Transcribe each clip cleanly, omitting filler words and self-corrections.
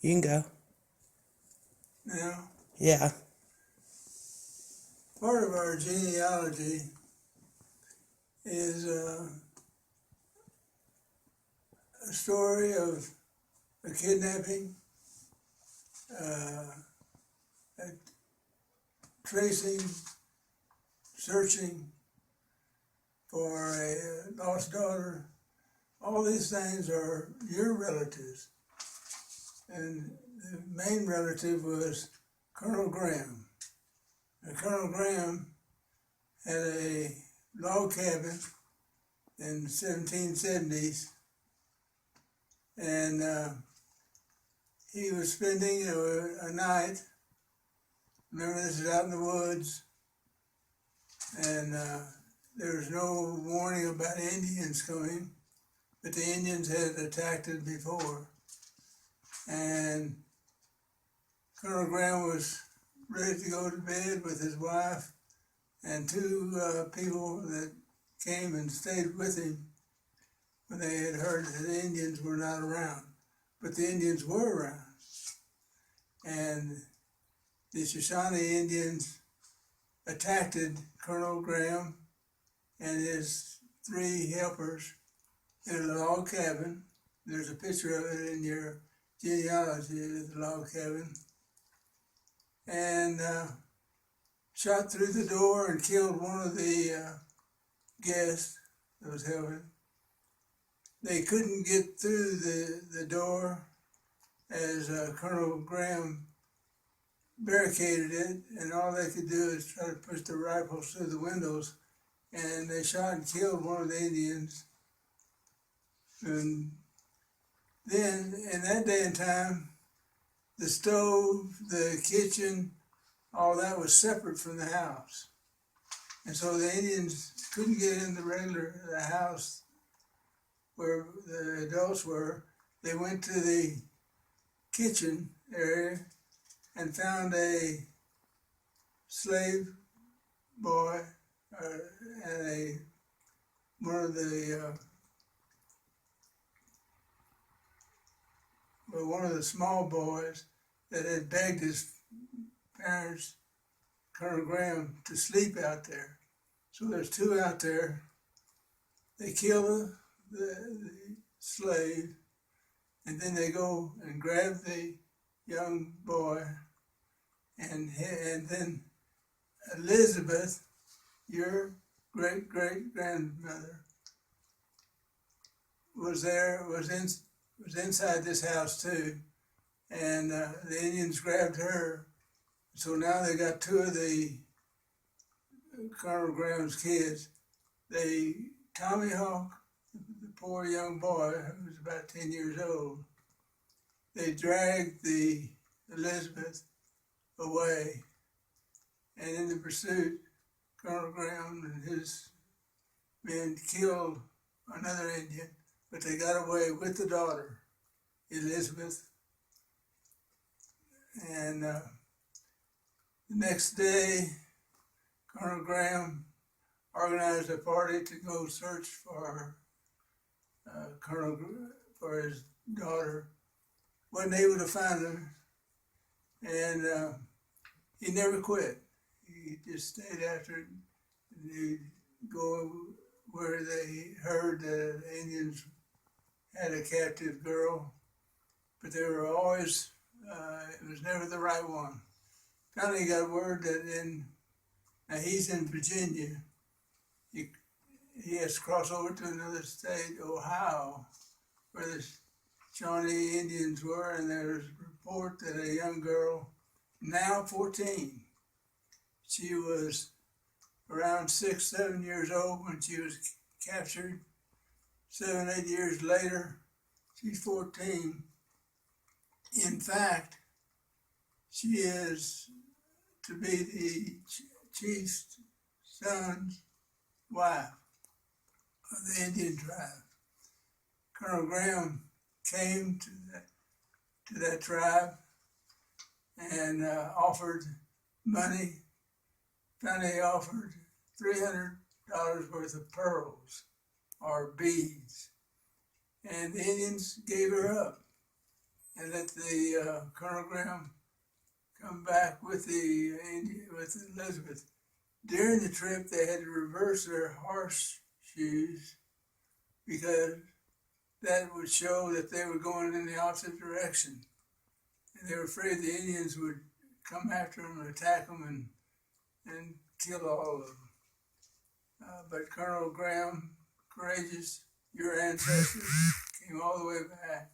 You can go. Now, Yeah. part of our genealogy is a story of a kidnapping, uh, a tracing, searching for a lost daughter. All these things are your relatives. And the main relative was Colonel Graham. And Colonel Graham had a log cabin in the 1770s, and he was spending a night. Remember, this is out in the woods, and there was no warning about Indians coming, but the Indians had attacked it before. And Colonel Graham was ready to go to bed with his wife and two people that came and stayed with him when they had heard that the Indians were not around. But the Indians were around. And the Shoshone Indians attacked Colonel Graham and his three helpers in a log cabin. There's a picture of it in your genealogy of the log cabin. And shot through the door and killed one of the guests that was helping. They couldn't get through the door as Colonel Graham barricaded it, and all they could do is try to push the rifles through the windows, and they shot and killed one of the Indians. And then, in that day and time, the stove, the kitchen, all that was separate from the house. And so the Indians couldn't get in the house where the adults were. They went to the kitchen area and found a slave boy and one of the small boys that had begged his parents, Colonel Graham, to sleep out there. So there's two out there. They kill the slave, and then they go and grab the young boy, and then Elizabeth, your great-great-grandmother, was inside this house too, and the Indians grabbed her. So now they got two of the Colonel Graham's kids. They tomahawk the poor young boy who was about 10 years old. They dragged the Elizabeth away, and in the pursuit, Colonel Graham and his men killed another Indian, but they got away with the daughter, Elizabeth. And the next day, Colonel Graham organized a party to go search for for his daughter. Wasn't able to find her, and he never quit. He just stayed after it. He'd go where they heard that the Indians had a captive girl, but they were always, it was never the right one. Finally he got word that now he's in Virginia. He has to cross over to another state, Ohio, where the Shawnee Indians were, and there's a report that a young girl, now 14, she was around 6, 7 years old when she was captured. 7, 8 years later, she's 14. In fact, she is to be the chief's son's wife of the Indian tribe. Colonel Graham came to that tribe and offered money. Finally offered $300 worth of pearls or beads, and the Indians gave her up. and let the Colonel Graham come back with the with Elizabeth. During the trip, they had to reverse their horseshoes because that would show that they were going in the opposite direction. And they were afraid the Indians would come after them and attack them and kill all of them. But Colonel Graham, courageous, your ancestors, came all the way back.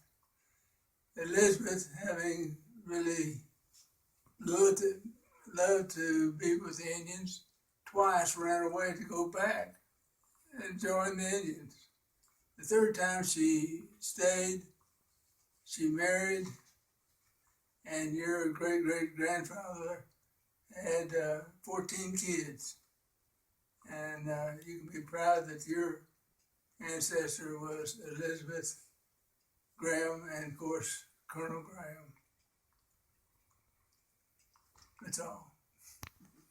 Elizabeth, having really loved to be with the Indians, twice ran away to go back and join the Indians. The third time she stayed, she married, and your great-great-grandfather had 14 kids. And you can be proud that your ancestor was Elizabeth Graham and, of course, Colonel Graham. That's all.